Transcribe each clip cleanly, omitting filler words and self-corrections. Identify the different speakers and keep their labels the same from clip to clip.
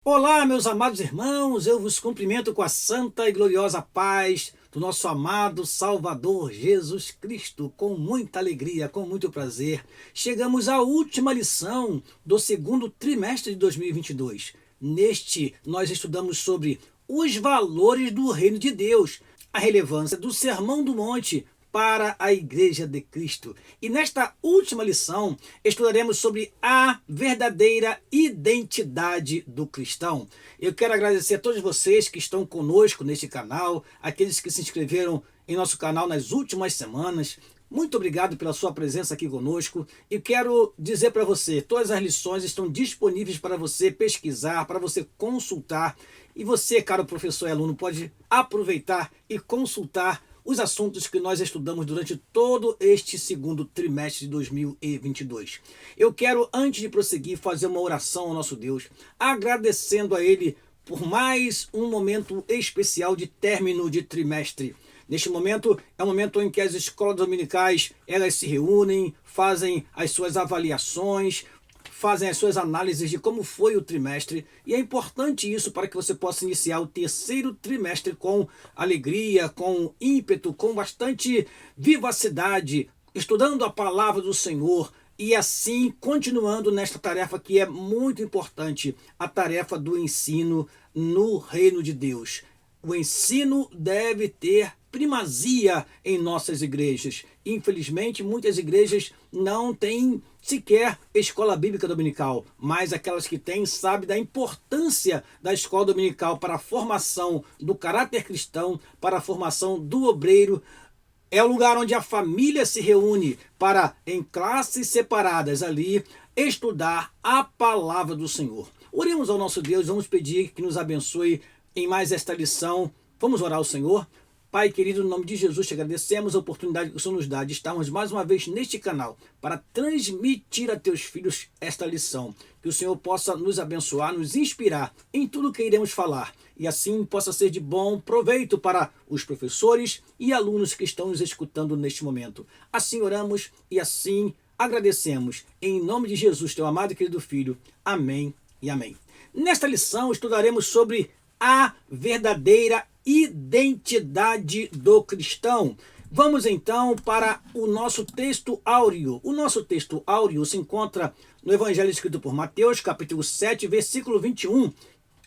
Speaker 1: Olá, meus amados irmãos, eu vos cumprimento com a santa e gloriosa paz do nosso amado Salvador Jesus Cristo, com muita alegria, com muito prazer. Chegamos à última lição do segundo trimestre de 2022. Neste, nós estudamos sobre os valores do reino de Deus, a relevância do Sermão do Monte para a Igreja de Cristo. E nesta última lição, estudaremos sobre a verdadeira identidade do cristão. Eu quero agradecer a todos vocês que estão conosco neste canal, aqueles que se inscreveram em nosso canal nas últimas semanas. Muito obrigado pela sua presença aqui conosco e quero dizer para você, todas as lições estão disponíveis para você pesquisar, para você consultar, e você, caro professor e aluno, pode aproveitar e consultar os assuntos que nós estudamos durante todo este segundo trimestre de 2022. Eu quero, antes de prosseguir, fazer uma oração ao nosso Deus, agradecendo a Ele por mais um momento especial de término de trimestre. Neste momento, é o momento em que as escolas dominicais elas se reúnem, fazem as suas avaliações, fazem as suas análises de como foi o trimestre, e é importante isso para que você possa iniciar o terceiro trimestre com alegria, com ímpeto, com bastante vivacidade, estudando a palavra do Senhor e assim continuando nesta tarefa que é muito importante, a tarefa do ensino no reino de Deus. O ensino deve ter primazia em nossas igrejas. Infelizmente, muitas igrejas não têm sequer escola bíblica dominical, mas aquelas que têm sabem da importância da escola dominical para a formação do caráter cristão, para a formação do obreiro. É o lugar onde a família se reúne para, em classes separadas ali, estudar a palavra do Senhor. Oremos ao nosso Deus, vamos pedir que nos abençoe em mais esta lição. Vamos orar ao Senhor. Pai querido, no nome de Jesus, te agradecemos a oportunidade que o Senhor nos dá de estarmos mais uma vez neste canal para transmitir a teus filhos esta lição. Que o Senhor possa nos abençoar, nos inspirar em tudo que iremos falar e assim possa ser de bom proveito para os professores e alunos que estão nos escutando neste momento. Assim oramos e assim agradecemos. Em nome de Jesus, teu amado e querido Filho. Amém e amém. Nesta lição estudaremos sobre a verdadeira identidade do cristão. Vamos então para o nosso texto áureo. O nosso texto áureo se encontra no Evangelho escrito por Mateus, capítulo 7, versículo 21.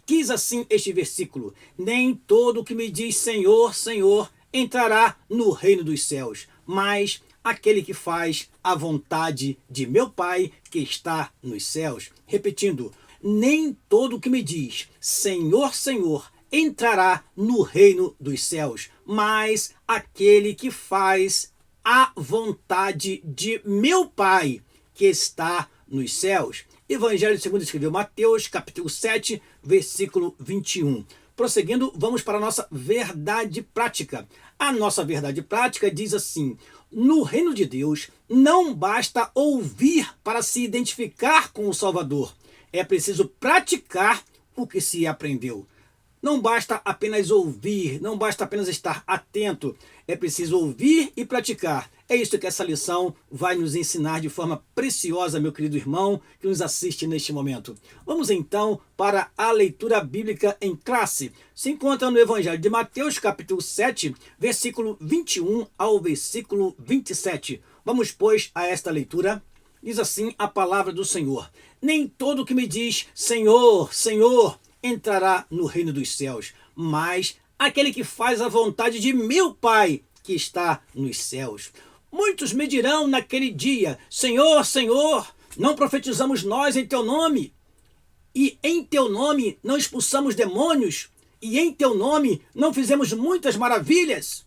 Speaker 1: Diz assim este versículo: nem todo que me diz Senhor, Senhor, entrará no reino dos céus, mas aquele que faz a vontade de meu Pai que está nos céus. Repetindo, nem todo que me diz Senhor, Senhor, entrará no reino dos céus, mas aquele que faz a vontade de meu Pai que está nos céus. Evangelho segundo escreveu Mateus, capítulo 7, versículo 21. Prosseguindo, vamos para a nossa verdade prática. A nossa verdade prática diz assim: no reino de Deus não basta ouvir para se identificar com o Salvador. É preciso praticar o que se aprendeu. Não basta apenas ouvir, não basta apenas estar atento, é preciso ouvir e praticar. É isso que essa lição vai nos ensinar de forma preciosa, meu querido irmão, que nos assiste neste momento. Vamos então para a leitura bíblica em classe. Se encontra no Evangelho de Mateus, capítulo 7, versículo 21 ao versículo 27. Vamos, pois, a esta leitura. Diz assim a palavra do Senhor: nem todo que me diz Senhor, Senhor, entrará no reino dos céus, mas aquele que faz a vontade de meu Pai que está nos céus. Muitos me dirão naquele dia: Senhor, Senhor, não profetizamos nós em teu nome? E em teu nome não expulsamos demônios? E em teu nome não fizemos muitas maravilhas?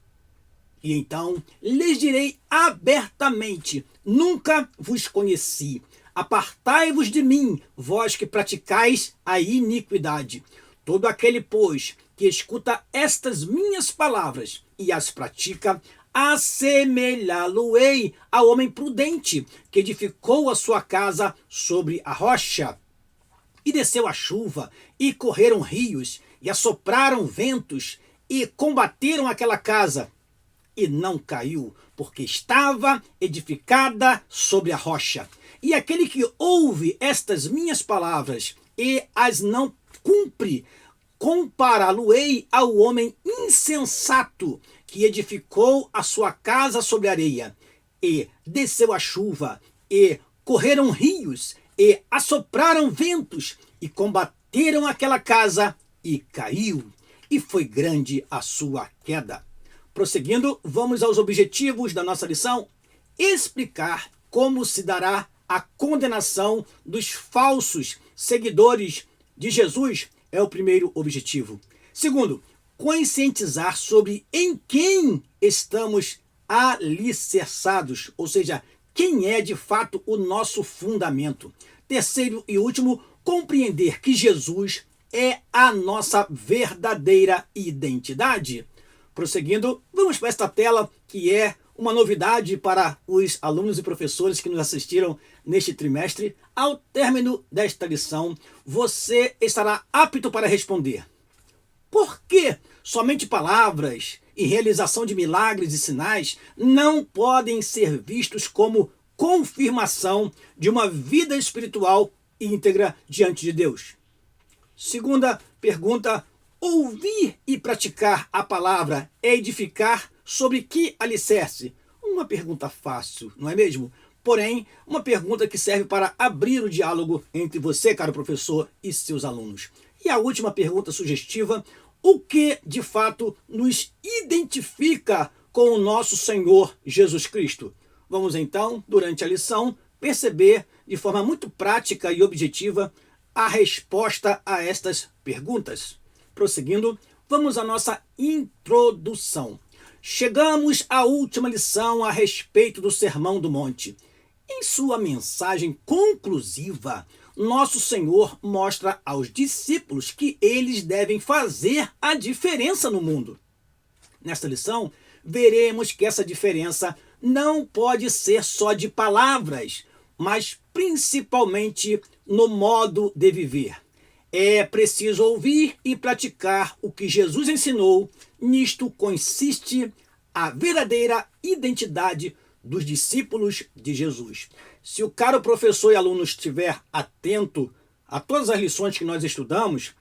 Speaker 1: E então lhes direi abertamente: nunca vos conheci. Apartai-vos de mim, vós que praticais a iniquidade. Todo aquele, pois, que escuta estas minhas palavras e as pratica, assemelhá-lo-ei ao homem prudente, que edificou a sua casa sobre a rocha. E desceu a chuva, e correram rios, e assopraram ventos, e combateram aquela casa, e não caiu, porque estava edificada sobre a rocha. E aquele que ouve estas minhas palavras e as não cumpre. Compará-lo-ei ao homem insensato que edificou a sua casa sobre areia, e desceu a chuva, e correram rios, e assopraram ventos, e combateram aquela casa, e caiu, e foi grande a sua queda. Prosseguindo, vamos aos objetivos da nossa lição. Explicar como se dará a condenação dos falsos seguidores de Jesus é o primeiro objetivo. Segundo, conscientizar sobre em quem estamos alicerçados, ou seja, quem é de fato o nosso fundamento. Terceiro e último, compreender que Jesus é a nossa verdadeira identidade. Prosseguindo, vamos para esta tela que é uma novidade para os alunos e professores que nos assistiram neste trimestre. Ao término desta lição, você estará apto para responder: por que somente palavras e realização de milagres e sinais não podem ser vistos como confirmação de uma vida espiritual íntegra diante de Deus? Segunda pergunta: ouvir e praticar a palavra é edificar sobre que alicerce? Uma pergunta fácil, não é mesmo? Porém, uma pergunta que serve para abrir o diálogo entre você, caro professor, e seus alunos. E a última pergunta sugestiva: o que de fato nos identifica com o nosso Senhor Jesus Cristo? Vamos então, durante a lição, perceber de forma muito prática e objetiva a resposta a estas perguntas. Prosseguindo, vamos à nossa introdução. Chegamos à última lição a respeito do Sermão do Monte. Em sua mensagem conclusiva, nosso Senhor mostra aos discípulos que eles devem fazer a diferença no mundo. Nesta lição, veremos que essa diferença não pode ser só de palavras, mas principalmente no modo de viver. É preciso ouvir e praticar o que Jesus ensinou. Nisto consiste a verdadeira identidade dos discípulos de Jesus. Se o caro professor e aluno estiver atento a todas as lições que nós estudamos,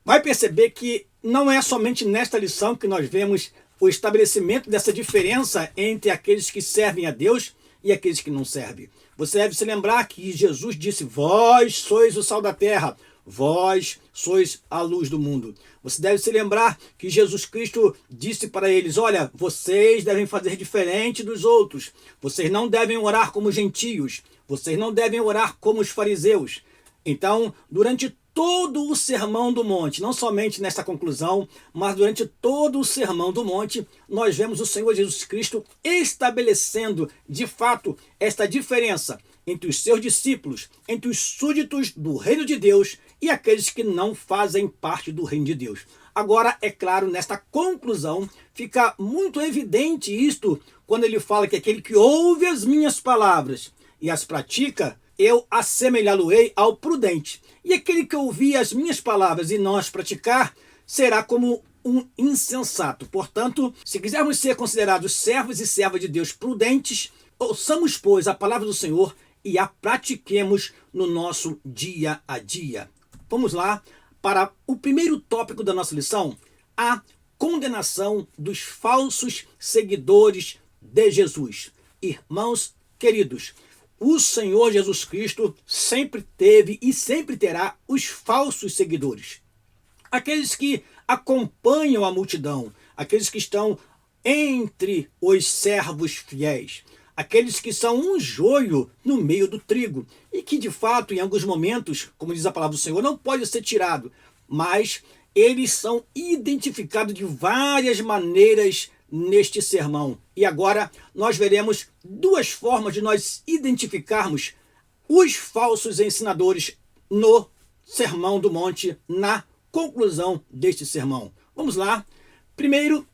Speaker 1: vai perceber que não é somente nesta lição que nós vemos o estabelecimento dessa diferença entre aqueles que servem a Deus e aqueles que não servem. Você deve se lembrar que Jesus disse: vós sois o sal da terra, vós sois a luz do mundo. Você deve se lembrar que Jesus Cristo disse para eles: olha, vocês devem fazer diferente dos outros. Vocês não devem orar como os gentios. Vocês não devem orar como os fariseus. Então, durante todo o Sermão do Monte, não somente nesta conclusão, mas durante todo o Sermão do Monte, nós vemos o Senhor Jesus Cristo estabelecendo, de fato, esta diferença entre os seus discípulos, entre os súditos do reino de Deus e aqueles que não fazem parte do reino de Deus. Agora, é claro, nesta conclusão, fica muito evidente isto quando ele fala que aquele que ouve as minhas palavras e as pratica, eu assemelhá-lo-ei ao prudente. E aquele que ouvir as minhas palavras e não as praticar, será como um insensato. Portanto, se quisermos ser considerados servos e servas de Deus prudentes, ouçamos, pois, a palavra do Senhor e a pratiquemos no nosso dia a dia. Vamos lá para o primeiro tópico da nossa lição: a condenação dos falsos seguidores de Jesus. Irmãos queridos, o Senhor Jesus Cristo sempre teve e sempre terá os falsos seguidores. Aqueles que acompanham a multidão, aqueles que estão entre os servos fiéis, aqueles que são um joio no meio do trigo e que de fato em alguns momentos, como diz a palavra do Senhor, não pode ser tirado, mas eles são identificados de várias maneiras neste sermão. E agora nós veremos duas formas de nós identificarmos os falsos ensinadores no Sermão do Monte, na conclusão deste sermão. Vamos lá. Primeiro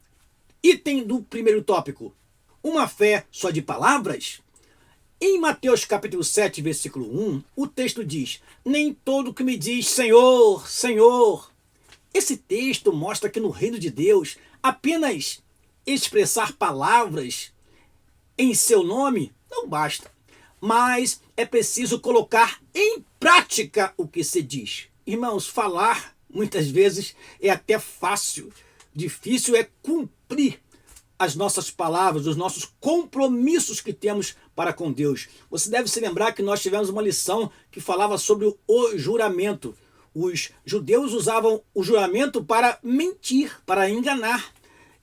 Speaker 1: item do primeiro tópico: uma fé só de palavras? Em Mateus capítulo 7, versículo 1, o texto diz: nem todo que me diz Senhor, Senhor. Esse texto mostra que no reino de Deus apenas expressar palavras em seu nome não basta, mas é preciso colocar em prática o que se diz. Irmãos, falar muitas vezes é até fácil. Difícil é cumprir as nossas palavras, os nossos compromissos que temos para com Deus. Você deve se lembrar que nós tivemos uma lição que falava sobre o juramento. Os judeus usavam o juramento para mentir, para enganar.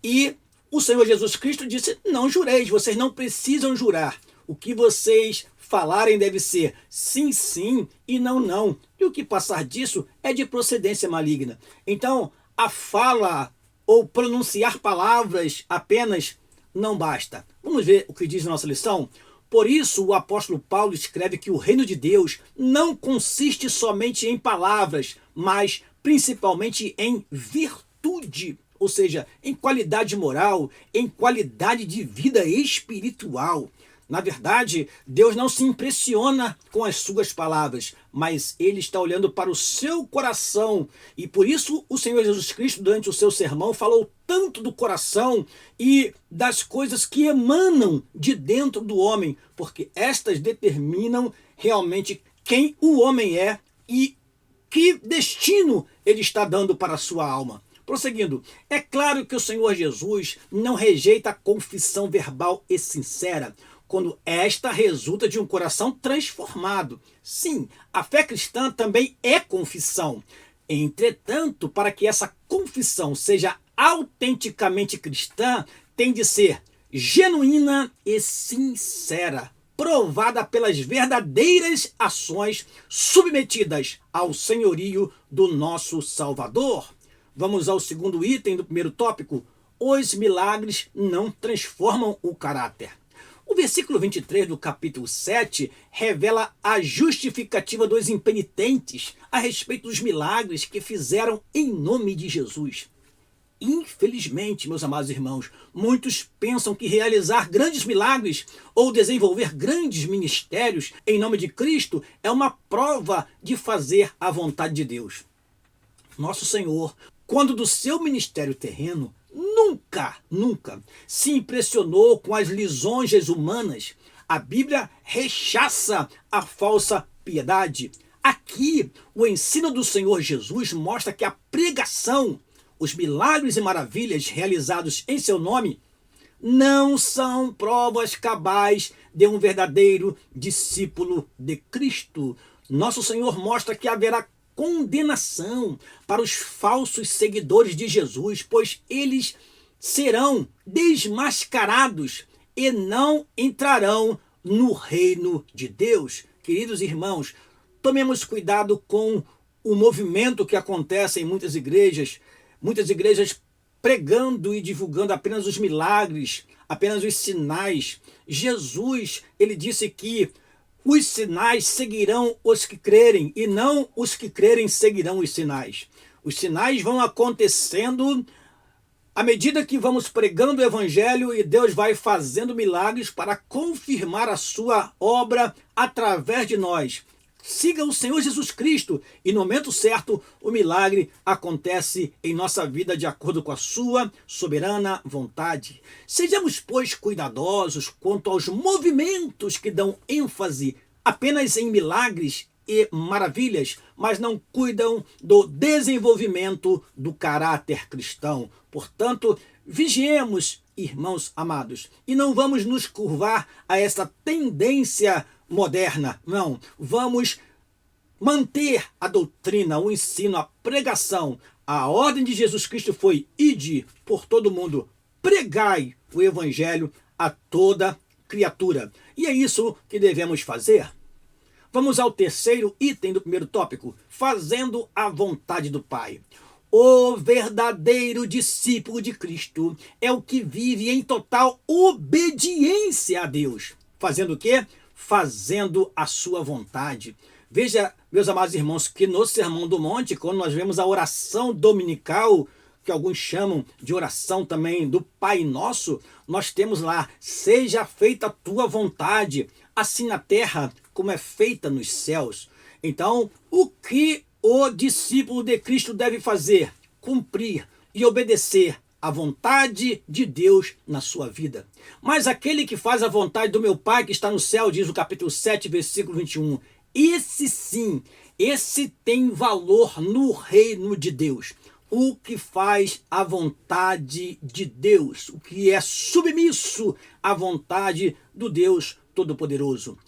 Speaker 1: E o Senhor Jesus Cristo disse: não jureis, vocês não precisam jurar. O que vocês falarem deve ser sim, sim e não, não. E o que passar disso é de procedência maligna. Então, a fala ou pronunciar palavras apenas não basta. Vamos ver o que diz a nossa lição? Por isso, o apóstolo Paulo escreve que o reino de Deus não consiste somente em palavras, mas principalmente em virtude, ou seja, em qualidade moral, em qualidade de vida espiritual. Na verdade, Deus não se impressiona com as suas palavras, mas Ele está olhando para o seu coração. E por isso o Senhor Jesus Cristo, durante o seu sermão, falou tanto do coração e das coisas que emanam de dentro do homem, porque estas determinam realmente quem o homem é e que destino ele está dando para a sua alma. Prosseguindo, é claro que o Senhor Jesus não rejeita a confissão verbal e sincera, quando esta resulta de um coração transformado. Sim, a fé cristã também é confissão. Entretanto, para que essa confissão seja autenticamente cristã, tem de ser genuína e sincera, provada pelas verdadeiras ações submetidas ao senhorio do nosso Salvador. Vamos ao segundo item do primeiro tópico. Os milagres não transformam o caráter. O versículo 23 do capítulo 7 revela a justificativa dos impenitentes a respeito dos milagres que fizeram em nome de Jesus. Infelizmente, meus amados irmãos, muitos pensam que realizar grandes milagres ou desenvolver grandes ministérios em nome de Cristo é uma prova de fazer a vontade de Deus. Nosso Senhor, quando do seu ministério terreno, nunca se impressionou com as lisonjas humanas. A Bíblia rechaça a falsa piedade. Aqui, o ensino do Senhor Jesus mostra que a pregação, os milagres e maravilhas realizados em seu nome, não são provas cabais de um verdadeiro discípulo de Cristo. Nosso Senhor mostra que haverá condenação para os falsos seguidores de Jesus, pois eles serão desmascarados e não entrarão no reino de Deus. Queridos irmãos, tomemos cuidado com o movimento que acontece em muitas igrejas pregando e divulgando apenas os milagres, apenas os sinais. Jesus, ele disse que os sinais seguirão os que crerem, e não os que crerem seguirão os sinais. Os sinais vão acontecendo à medida que vamos pregando o evangelho, e Deus vai fazendo milagres para confirmar a sua obra através de nós. Siga o Senhor Jesus Cristo e no momento certo o milagre acontece em nossa vida de acordo com a sua soberana vontade. Sejamos, pois, cuidadosos quanto aos movimentos que dão ênfase apenas em milagres e maravilhas, mas não cuidam do desenvolvimento do caráter cristão. Portanto, vigiemos, irmãos amados, e não vamos nos curvar a essa tendência moderna. Não, vamos manter a doutrina, o ensino, a pregação. A ordem de Jesus Cristo foi: ide por todo mundo, pregai o evangelho a toda criatura. E é isso que devemos fazer. Vamos ao terceiro item do primeiro tópico: fazendo a vontade do Pai. O verdadeiro discípulo de Cristo é o que vive em total obediência a Deus. Fazendo o quê? Fazendo a sua vontade. Veja, meus amados irmãos, que no Sermão do Monte, quando nós vemos a oração dominical, que alguns chamam de oração também do Pai Nosso, nós temos lá: seja feita a tua vontade, assim na terra como é feita nos céus. Então, o que o discípulo de Cristo deve fazer? Cumprir e obedecer a vontade de Deus na sua vida. Mas aquele que faz a vontade do meu Pai que está no céu, diz o capítulo 7, versículo 21, esse sim Esse tem valor no reino de Deus. O que faz a vontade de Deus, o que é submisso à vontade do Deus Todo-Poderoso.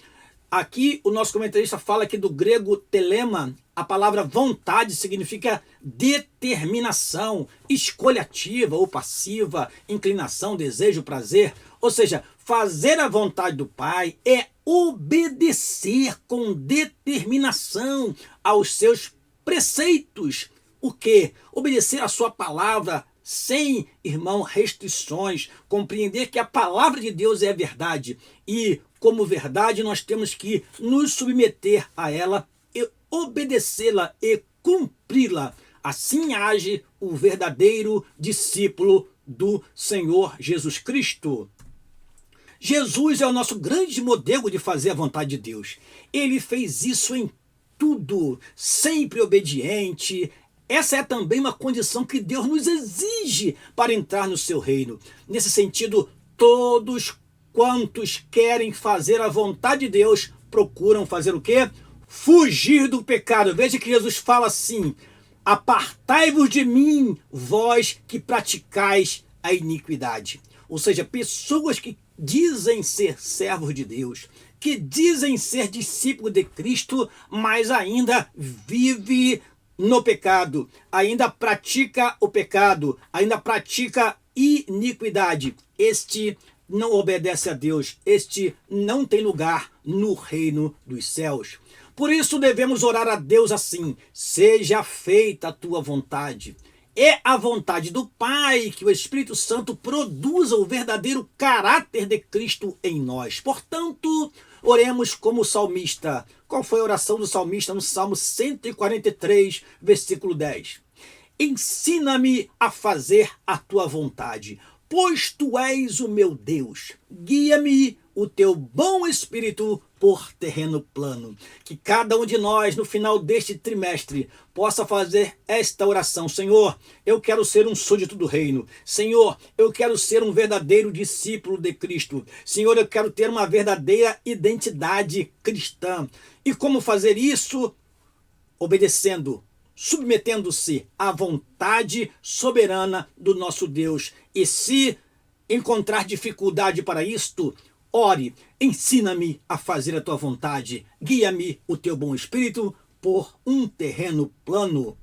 Speaker 1: Aqui o nosso comentarista fala que do grego telema, a palavra vontade significa determinação, escolha ativa ou passiva, inclinação, desejo, prazer. Ou seja, fazer a vontade do Pai é obedecer com determinação aos seus preceitos. O quê? Obedecer a sua palavra sem, irmão, restrições. Compreender que a palavra de Deus é a verdade. E, como verdade, nós temos que nos submeter a ela e obedecê-la e cumpri-la. Assim age o verdadeiro discípulo do Senhor Jesus Cristo. Jesus é o nosso grande modelo de fazer a vontade de Deus. Ele fez isso em tudo, sempre obediente. Essa é também uma condição que Deus nos exige para entrar no seu reino. Nesse sentido, todos quantos querem fazer a vontade de Deus procuram fazer o quê? Fugir do pecado. Veja que Jesus fala assim: apartai-vos de mim, vós que praticais a iniquidade. Ou seja, pessoas que dizem ser servos de Deus, que dizem ser discípulos de Cristo, mas ainda vive no pecado, ainda pratica o pecado, ainda pratica iniquidade. Este não obedece a Deus, este não tem lugar no reino dos céus. Por isso devemos orar a Deus assim: seja feita a tua vontade. É a vontade do Pai que o Espírito Santo produza o verdadeiro caráter de Cristo em nós. Portanto, oremos como o salmista. Qual foi a oração do salmista no Salmo 143, versículo 10? Ensina-me a fazer a tua vontade, pois tu és o meu Deus. Guia-me o teu bom espírito por terreno plano. Que cada um de nós, no final deste trimestre, possa fazer esta oração: Senhor, eu quero ser um súdito do reino. Senhor, eu quero ser um verdadeiro discípulo de Cristo. Senhor, eu quero ter uma verdadeira identidade cristã. E como fazer isso? Obedecendo, submetendo-se à vontade soberana do nosso Deus. E se encontrar dificuldade para isto, ore: ensina-me a fazer a tua vontade, guia-me o teu bom espírito por um terreno plano.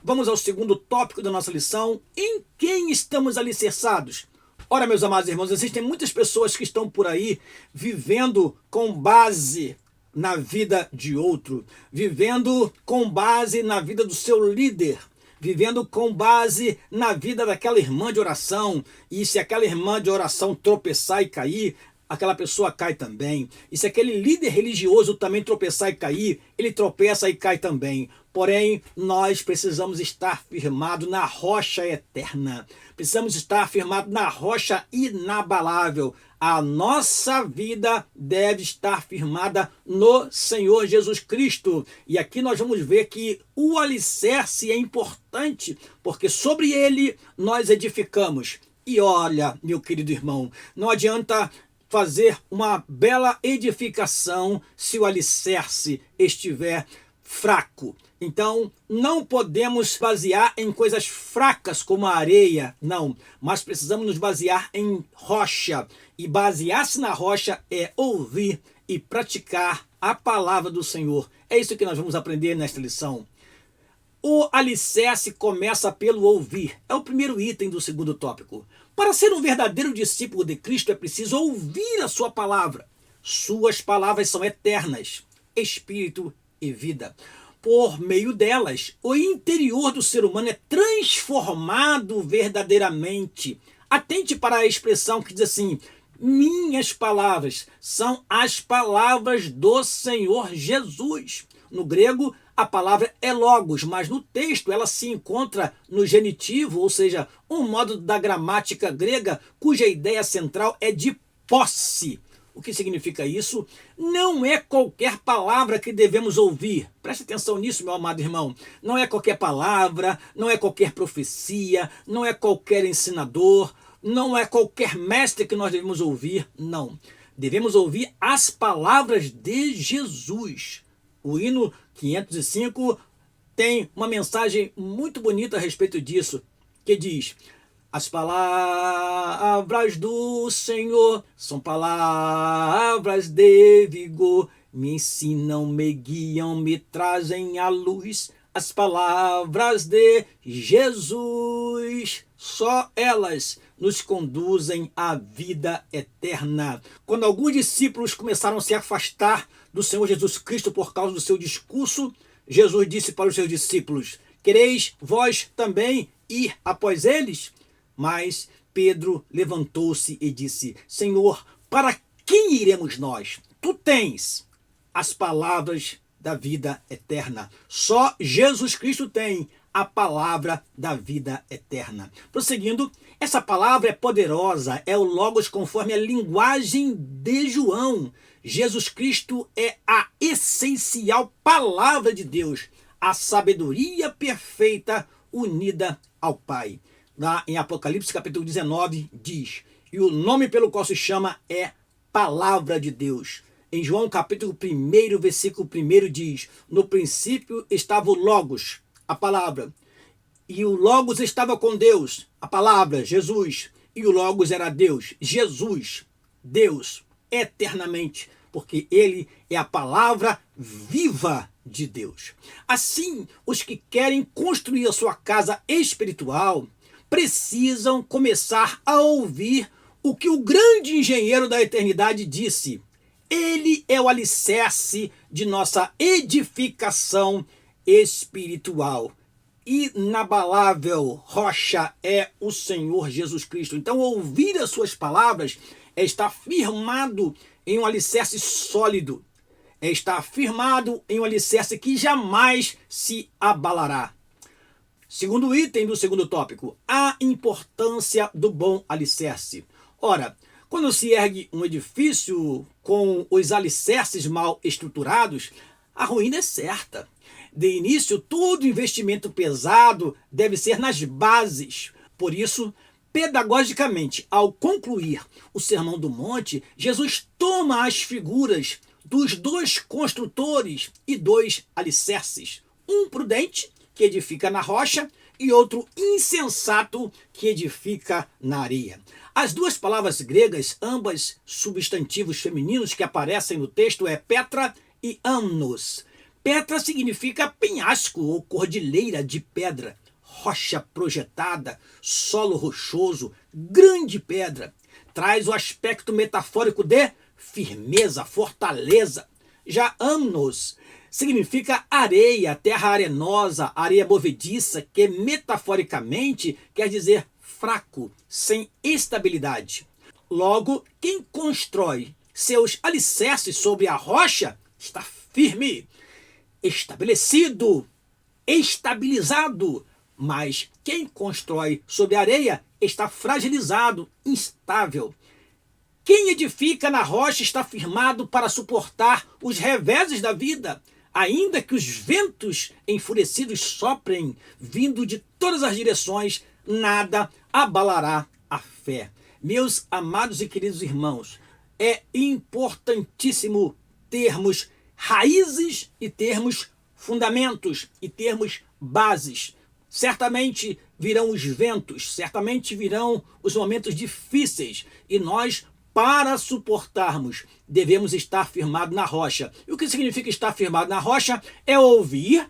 Speaker 1: Vamos ao segundo tópico da nossa lição: em quem estamos alicerçados? Ora, meus amados irmãos, existem muitas pessoas que estão por aí vivendo com base na vida de outro, vivendo com base na vida do seu líder, vivendo com base na vida daquela irmã de oração. E se aquela irmã de oração tropeçar e cair, aquela pessoa cai também. E se aquele líder religioso também tropeçar e cair, ele tropeça e cai também. Porém, nós precisamos estar firmados na rocha eterna. Precisamos estar firmados na rocha inabalável. A nossa vida deve estar firmada no Senhor Jesus Cristo. E aqui nós vamos ver que o alicerce é importante, porque sobre ele nós edificamos. E olha, meu querido irmão, não adianta fazer uma bela edificação se o alicerce estiver fraco. Então, não podemos basear em coisas fracas como a areia, não. Mas precisamos nos basear em rocha. E basear-se na rocha é ouvir e praticar a palavra do Senhor. É isso que nós vamos aprender nesta lição. O alicerce começa pelo ouvir. É o primeiro item do segundo tópico. Para ser um verdadeiro discípulo de Cristo é preciso ouvir a sua palavra. Suas palavras são eternas, espírito e vida. Por meio delas, o interior do ser humano é transformado verdadeiramente. Atente para a expressão que diz assim: minhas palavras são as palavras do Senhor Jesus. No grego, a palavra é logos, mas no texto ela se encontra no genitivo, ou seja, um modo da gramática grega cuja ideia central é de posse. O que significa isso? Não é qualquer palavra que devemos ouvir. Preste atenção nisso, meu amado irmão. Não é qualquer palavra, não é qualquer profecia, não é qualquer ensinador, não é qualquer mestre que nós devemos ouvir. Não. Devemos ouvir as palavras de Jesus. O hino 505 tem uma mensagem muito bonita a respeito disso, que diz: as palavras do Senhor são palavras de vigor, me ensinam, me guiam, me trazem à luz. As palavras de Jesus, só elas nos conduzem à vida eterna. Quando alguns discípulos começaram a se afastar do Senhor Jesus Cristo por causa do seu discurso, Jesus disse para os seus discípulos: quereis vós também ir após eles? Mas Pedro levantou-se e disse: Senhor, para quem iremos nós? Tu tens as palavras da vida eterna. Só Jesus Cristo tem a palavra da vida eterna. Prosseguindo, essa palavra é poderosa, é o Logos conforme a linguagem de João. Jesus Cristo é a essencial palavra de Deus, a sabedoria perfeita unida ao Pai. Lá em Apocalipse capítulo 19 diz: e o nome pelo qual se chama é Palavra de Deus. Em João capítulo 1, versículo 1 diz: no princípio estava o Logos, a palavra, e o Logos estava com Deus, a palavra, Jesus, e o Logos era Deus, Jesus, Deus, eternamente, porque ele é a palavra viva de Deus. Assim, os que querem construir a sua casa espiritual precisam começar a ouvir o que o grande engenheiro da eternidade disse. Ele é o alicerce de nossa edificação espiritual. Inabalável rocha é o Senhor Jesus Cristo. Então, ouvir as suas palavras é estar firmado em um alicerce sólido. É estar firmado em um alicerce que jamais se abalará. Segundo item do segundo tópico, a importância do bom alicerce. Ora, quando se ergue um edifício com os alicerces mal estruturados, a ruína é certa. De início, todo investimento pesado deve ser nas bases. Por isso, pedagogicamente, ao concluir o Sermão do Monte, Jesus toma as figuras dos dois construtores e dois alicerces. Um prudente, que edifica na rocha, e outro insensato, que edifica na areia. As duas palavras gregas, ambas substantivos femininos que aparecem no texto, é Petra e Amnos. Petra significa penhasco ou cordilheira de pedra, rocha projetada, solo rochoso, grande pedra. Traz o aspecto metafórico de firmeza, fortaleza. Já Amnos significa areia, terra arenosa, areia movediça, que metaforicamente quer dizer fraco, sem estabilidade. Logo, quem constrói seus alicerces sobre a rocha está firme, estabelecido, estabilizado. Mas quem constrói sobre a areia está fragilizado, instável. Quem edifica na rocha está firmado para suportar os reveses da vida, ainda que os ventos enfurecidos soprem, vindo de todas as direções, nada abalará a fé. Meus amados e queridos irmãos, é importantíssimo termos raízes e termos fundamentos e termos bases. Certamente virão os ventos, certamente virão os momentos difíceis, e nós, para suportarmos, devemos estar firmados na rocha. E o que significa estar firmado na rocha? É ouvir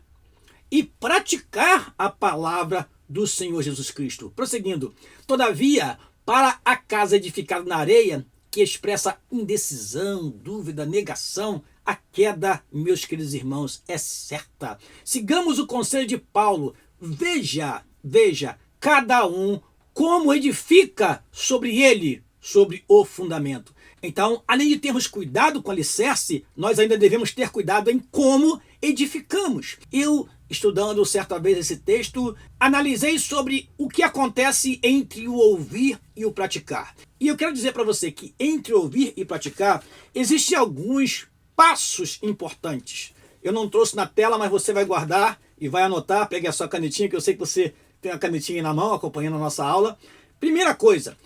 Speaker 1: e praticar a palavra do Senhor Jesus Cristo. Prosseguindo, todavia, para a casa edificada na areia, que expressa indecisão, dúvida, negação, a queda, meus queridos irmãos, é certa. Sigamos o conselho de Paulo. Veja, cada um como edifica sobre ele, sobre o fundamento. Então, além de termos cuidado com o alicerce, nós ainda devemos ter cuidado em como edificamos. Eu, estudando certa vez esse texto, analisei sobre o que acontece entre o ouvir e o praticar. E eu quero dizer para você que entre ouvir e praticar, existem alguns passos importantes. Eu não trouxe na tela, mas você vai guardar e vai anotar. Pegue a sua canetinha, que eu sei que você tem a canetinha na mão, acompanhando a nossa aula. Primeira coisa,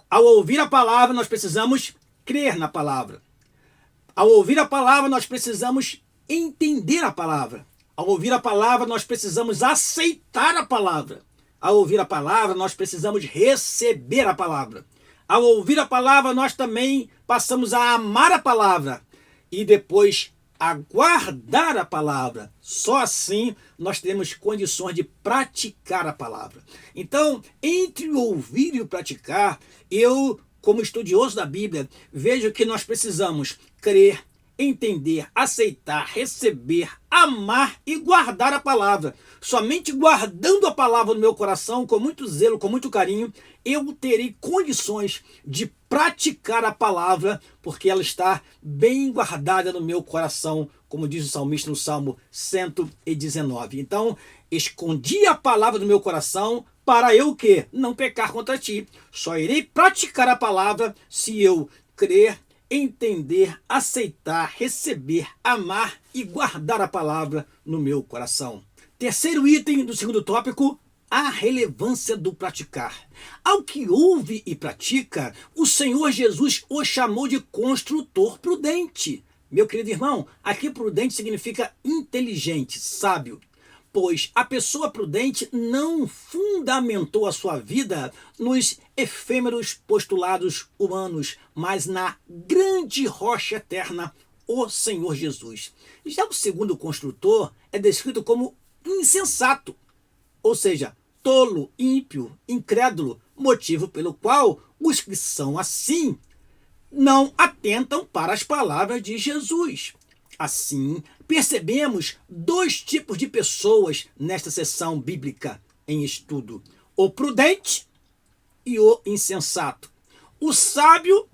Speaker 1: ao ouvir a palavra, nós precisamos crer na palavra. Ao ouvir a palavra, nós precisamos entender a palavra. Ao ouvir a palavra, nós precisamos aceitar a palavra. Ao ouvir a palavra, nós precisamos receber a palavra. Ao ouvir a palavra, nós também passamos a amar a palavra e depois a guardar a palavra. Só assim nós teremos condições de praticar a palavra. Então, entre o ouvir e o praticar, eu, como estudioso da Bíblia, vejo que nós precisamos crer, entender, aceitar, receber, amar e guardar a palavra. Somente guardando a palavra no meu coração, com muito zelo, com muito carinho, eu terei condições de praticar a palavra, porque ela está bem guardada no meu coração, como diz o salmista no Salmo 119. Então, escondi a palavra do meu coração para eu o quê? Não pecar contra ti. Só irei praticar a palavra se eu crer, entender, aceitar, receber, amar e guardar a palavra no meu coração. Terceiro item do segundo tópico, a relevância do praticar. Ao que ouve e pratica, o Senhor Jesus o chamou de construtor prudente. Meu querido irmão, aqui prudente significa inteligente, sábio. Pois a pessoa prudente não fundamentou a sua vida nos efêmeros postulados humanos, mas na grande rocha eterna, o Senhor Jesus. Já o segundo construtor é descrito como insensato, ou seja, tolo, ímpio, incrédulo, motivo pelo qual os que são assim não atentam para as palavras de Jesus. Assim, percebemos dois tipos de pessoas nesta sessão bíblica em estudo: o prudente e o insensato, o sábio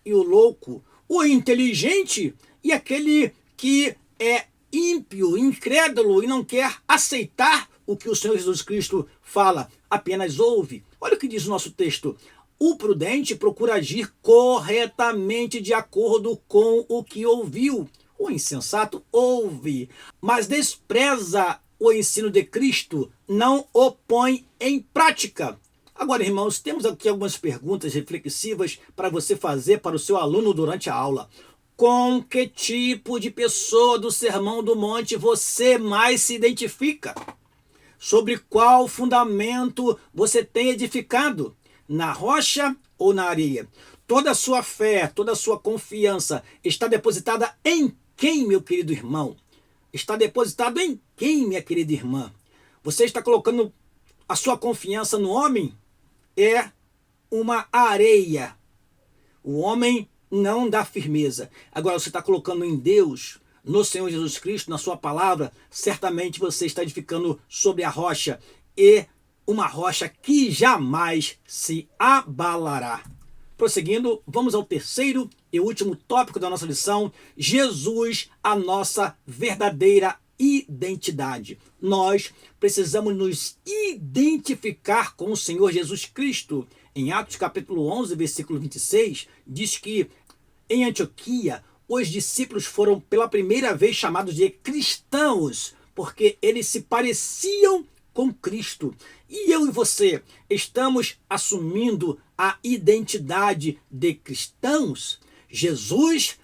Speaker 1: e o louco, o inteligente e aquele que é ímpio, incrédulo e não quer aceitar o que o Senhor Jesus Cristo fala, apenas ouve. Olha o que diz o nosso texto: o prudente procura agir corretamente de acordo com o que ouviu. O insensato ouve, mas despreza o ensino de Cristo, não o põe em prática. Agora, irmãos, temos aqui algumas perguntas reflexivas para você fazer para o seu aluno durante a aula. Com que tipo de pessoa do Sermão do Monte você mais se identifica? Sobre qual fundamento você tem edificado? Na rocha ou na areia? Toda a sua fé, toda a sua confiança está depositada em quem, meu querido irmão? Está depositado em quem, minha querida irmã? Você está colocando a sua confiança no homem? É uma areia. O homem não dá firmeza. Agora, você está colocando em Deus, no Senhor Jesus Cristo, na sua palavra, certamente você está edificando sobre a rocha, e uma rocha que jamais se abalará. Prosseguindo, vamos ao terceiro e último tópico da nossa lição: Jesus, a nossa verdadeira identidade. Nós precisamos nos identificar com o Senhor Jesus Cristo. Em Atos capítulo 11, versículo 26, diz que em Antioquia os discípulos foram pela primeira vez chamados de cristãos, porque eles se pareciam com Cristo. E eu e você estamos assumindo a identidade de cristãos? Jesus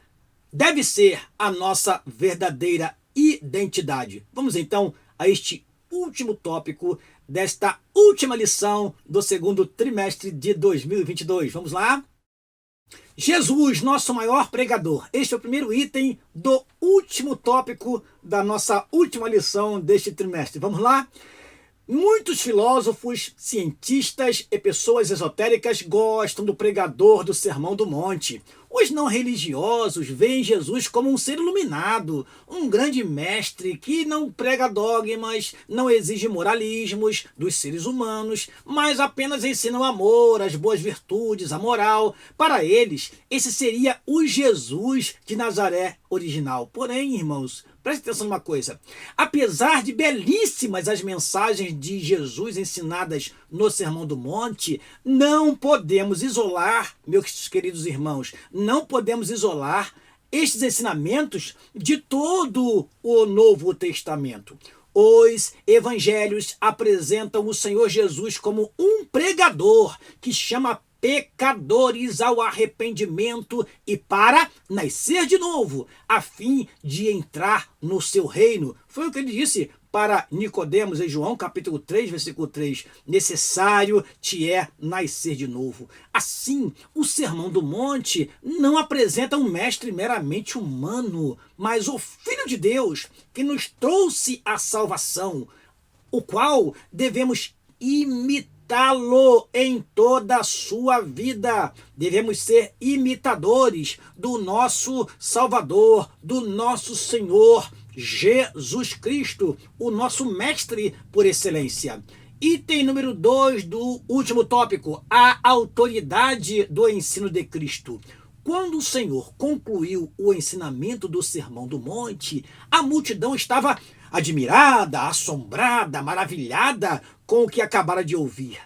Speaker 1: deve ser a nossa verdadeira identidade. Vamos então a este último tópico desta última lição do segundo trimestre de 2022. Vamos lá? Jesus, nosso maior pregador. Este é o primeiro item do último tópico da nossa última lição deste trimestre. Vamos lá? Muitos filósofos, cientistas e pessoas esotéricas gostam do pregador do Sermão do Monte. Os não religiosos veem Jesus como um ser iluminado, um grande mestre que não prega dogmas, não exige moralismos dos seres humanos, mas apenas ensina o amor, as boas virtudes, a moral. Para eles, esse seria o Jesus de Nazaré original. Porém, irmãos, preste atenção numa coisa: apesar de belíssimas as mensagens de Jesus ensinadas no Sermão do Monte, não podemos isolar, meus queridos irmãos, não podemos isolar estes ensinamentos de todo o Novo Testamento. Os evangelhos apresentam o Senhor Jesus como um pregador que chama pecadores ao arrependimento e para nascer de novo, a fim de entrar no seu reino. Foi o que ele disse para Nicodemos em João capítulo 3, versículo 3. Necessário te é nascer de novo. Assim, o Sermão do Monte não apresenta um mestre meramente humano, mas o Filho de Deus que nos trouxe a salvação, o qual devemos imitá-lo em toda a sua vida. Devemos ser imitadores do nosso Salvador, do nosso Senhor Jesus Cristo, o nosso mestre por excelência. Item número 2 do último tópico, a autoridade do ensino de Cristo. Quando o Senhor concluiu o ensinamento do Sermão do Monte, a multidão estava admirada, assombrada, maravilhada com o que acabara de ouvir.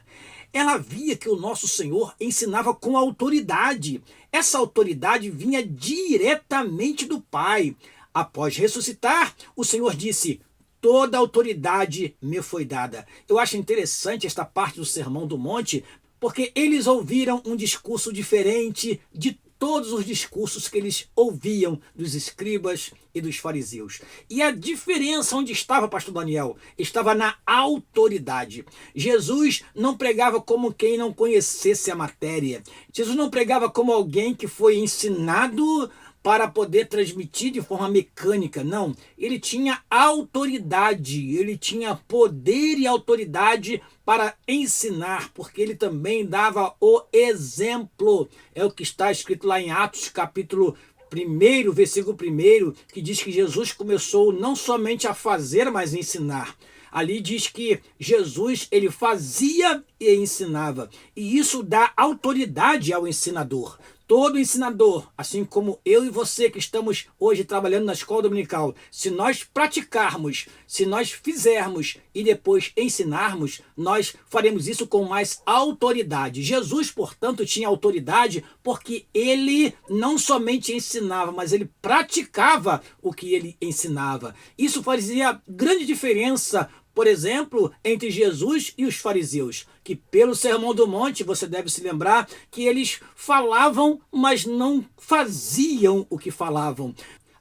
Speaker 1: Ela via que o nosso Senhor ensinava com autoridade. Essa autoridade vinha diretamente do Pai. Após ressuscitar, o Senhor disse: toda autoridade me foi dada. Eu acho interessante esta parte do Sermão do Monte, porque eles ouviram um discurso diferente de todos os discursos que eles ouviam dos escribas e dos fariseus. E a diferença onde estava, pastor Daniel? Estava na autoridade. Jesus não pregava como quem não conhecesse a matéria. Jesus não pregava como alguém que foi ensinado para poder transmitir de forma mecânica. Não, ele tinha autoridade, ele tinha poder e autoridade para ensinar, porque ele também dava o exemplo. É o que está escrito lá em Atos, capítulo 1, versículo 1, que diz que Jesus começou não somente a fazer, mas a ensinar. Ali diz que Jesus, ele fazia e ensinava, e isso dá autoridade ao ensinador. Todo ensinador, assim como eu e você que estamos hoje trabalhando na escola dominical, se nós praticarmos, se nós fizermos e depois ensinarmos, nós faremos isso com mais autoridade. Jesus, portanto, tinha autoridade porque ele não somente ensinava, mas ele praticava o que ele ensinava. Isso fazia grande diferença, por exemplo, entre Jesus e os fariseus, que pelo Sermão do Monte, você deve se lembrar, que eles falavam, mas não faziam o que falavam.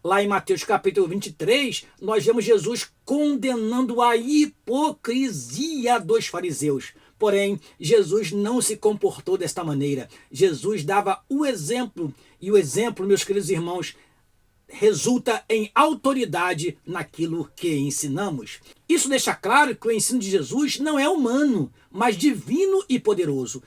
Speaker 1: Lá em Mateus capítulo 23, nós vemos Jesus condenando a hipocrisia dos fariseus. Porém, Jesus não se comportou desta maneira. Jesus dava o exemplo, e o exemplo, meus queridos irmãos, resulta em autoridade naquilo que ensinamos. Isso deixa claro que o ensino de Jesus não é humano, mas divino e poderoso.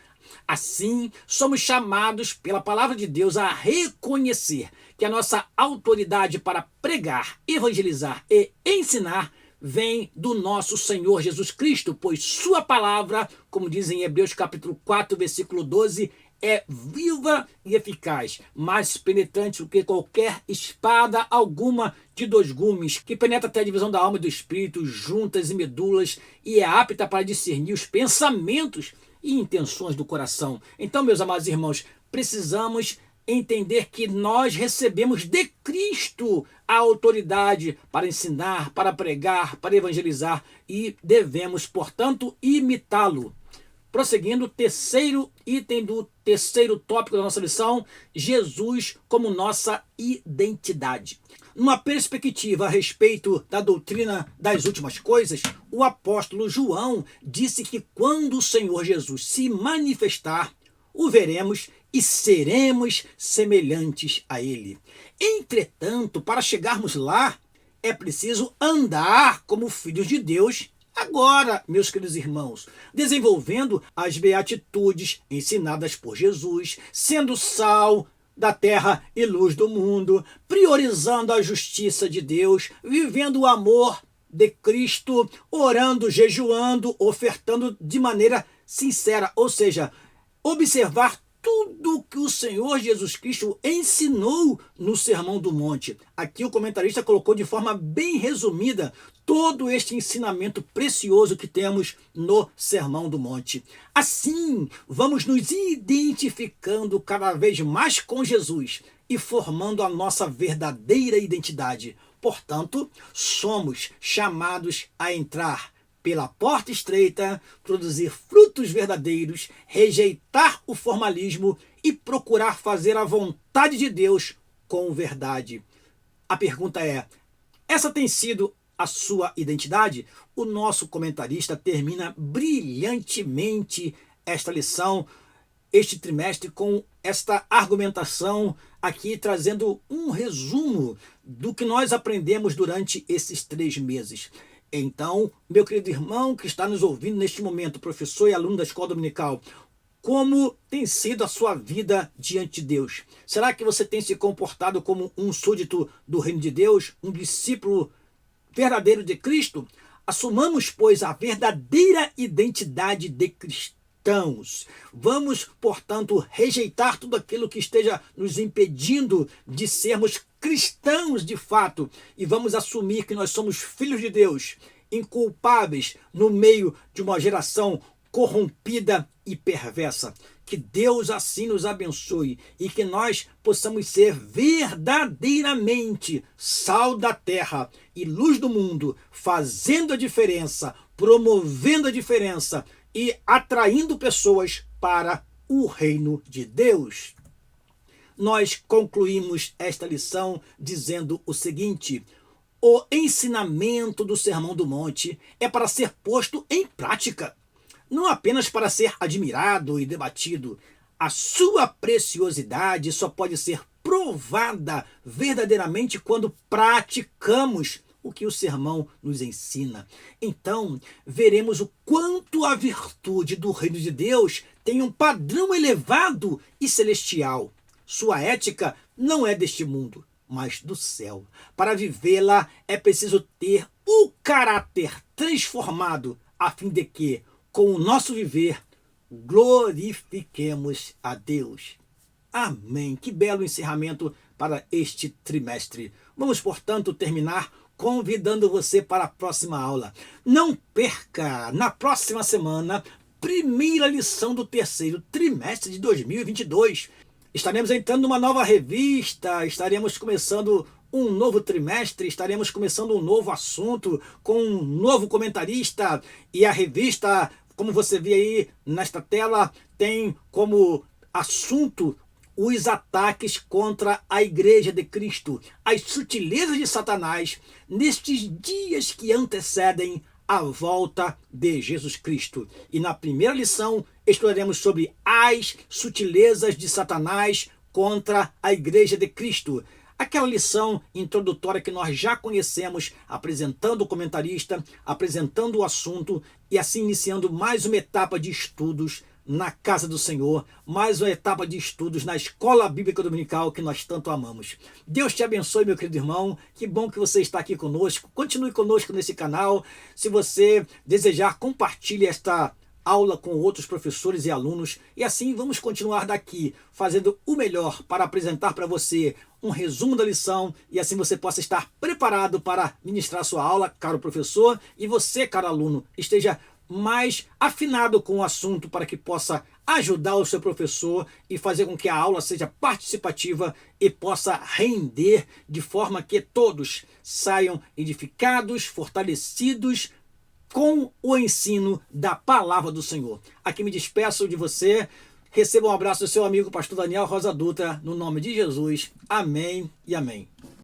Speaker 1: Assim, somos chamados pela palavra de Deus a reconhecer que a nossa autoridade para pregar, evangelizar e ensinar vem do nosso Senhor Jesus Cristo, pois sua palavra, como diz em Hebreus capítulo 4, versículo 12, é viva e eficaz, mais penetrante do que qualquer espada alguma de 2 gumes, que penetra até a divisão da alma e do espírito, juntas e medulas, e é apta para discernir os pensamentos e intenções do coração. Então, meus amados irmãos, precisamos entender que nós recebemos de Cristo a autoridade para ensinar, para pregar, para evangelizar, e devemos, portanto, imitá-lo. Prosseguindo, terceiro item do terceiro tópico da nossa lição, Jesus como nossa identidade. Numa perspectiva a respeito da doutrina das últimas coisas, o apóstolo João disse que quando o Senhor Jesus se manifestar, o veremos e seremos semelhantes a ele. Entretanto, para chegarmos lá, é preciso andar como filhos de Deus agora, meus queridos irmãos, desenvolvendo as beatitudes ensinadas por Jesus, sendo sal da terra e luz do mundo, priorizando a justiça de Deus, vivendo o amor de Cristo, orando, jejuando, ofertando de maneira sincera, ou seja, observar tudo que o Senhor Jesus Cristo ensinou no Sermão do Monte. Aqui o comentarista colocou de forma bem resumida todo este ensinamento precioso que temos no Sermão do Monte. Assim, vamos nos identificando cada vez mais com Jesus e formando a nossa verdadeira identidade. Portanto, somos chamados a entrar pela porta estreita, produzir frutos verdadeiros, rejeitar o formalismo e procurar fazer a vontade de Deus com verdade. A pergunta é: essa tem sido a sua identidade? O nosso comentarista termina brilhantemente esta lição, este trimestre, com esta argumentação aqui, trazendo um resumo do que nós aprendemos durante esses 3 meses. Então, meu querido irmão que está nos ouvindo neste momento, professor e aluno da Escola Dominical, como tem sido a sua vida diante de Deus? Será que você tem se comportado como um súdito do reino de Deus, um discípulo verdadeiro de Cristo? Assumamos, pois, a verdadeira identidade de cristãos. Vamos, portanto, rejeitar tudo aquilo que esteja nos impedindo de sermos cristãos de fato, e vamos assumir que nós somos filhos de Deus, inculpáveis no meio de uma geração corrompida e perversa. Que Deus assim nos abençoe e que nós possamos ser verdadeiramente sal da terra e luz do mundo, fazendo a diferença, promovendo a diferença e atraindo pessoas para o reino de Deus. Nós concluímos esta lição dizendo o seguinte: o ensinamento do Sermão do Monte é para ser posto em prática, não apenas para ser admirado e debatido. A sua preciosidade só pode ser provada verdadeiramente quando praticamos o que o sermão nos ensina. Então, veremos o quanto a virtude do reino de Deus tem um padrão elevado e celestial. Sua ética não é deste mundo, mas do céu. Para vivê-la é preciso ter o caráter transformado, a fim de que, com o nosso viver, glorifiquemos a Deus. Amém. Que belo encerramento para este trimestre. Vamos, portanto, terminar convidando você para a próxima aula. Não perca, na próxima semana, primeira lição do 3º trimestre de 2022. Estaremos entrando numa nova revista, estaremos começando um novo trimestre, estaremos começando um novo assunto com um novo comentarista, e a revista, como você vê aí nesta tela, tem como assunto os ataques contra a Igreja de Cristo, as sutilezas de Satanás nestes dias que antecedem a volta de Jesus Cristo. E na primeira lição estudaremos sobre as sutilezas de Satanás contra a Igreja de Cristo. Aquela lição introdutória que nós já conhecemos, apresentando o comentarista, apresentando o assunto e assim iniciando mais uma etapa de estudos na casa do Senhor, mais uma etapa de estudos na Escola Bíblica Dominical que nós tanto amamos. Deus te abençoe, meu querido irmão. Que bom que você está aqui conosco. Continue conosco nesse canal. Se você desejar, compartilhe esta aula com outros professores e alunos, e assim vamos continuar daqui fazendo o melhor para apresentar para você um resumo da lição, e assim você possa estar preparado para ministrar sua aula, caro professor, e você, caro aluno, esteja mais afinado com o assunto para que possa ajudar o seu professor e fazer com que a aula seja participativa e possa render de forma que todos saiam edificados, fortalecidos com o ensino da palavra do Senhor. Aqui me despeço de você. Receba um abraço do seu amigo pastor Daniel Rosa Dutra, no nome de Jesus. Amém e amém.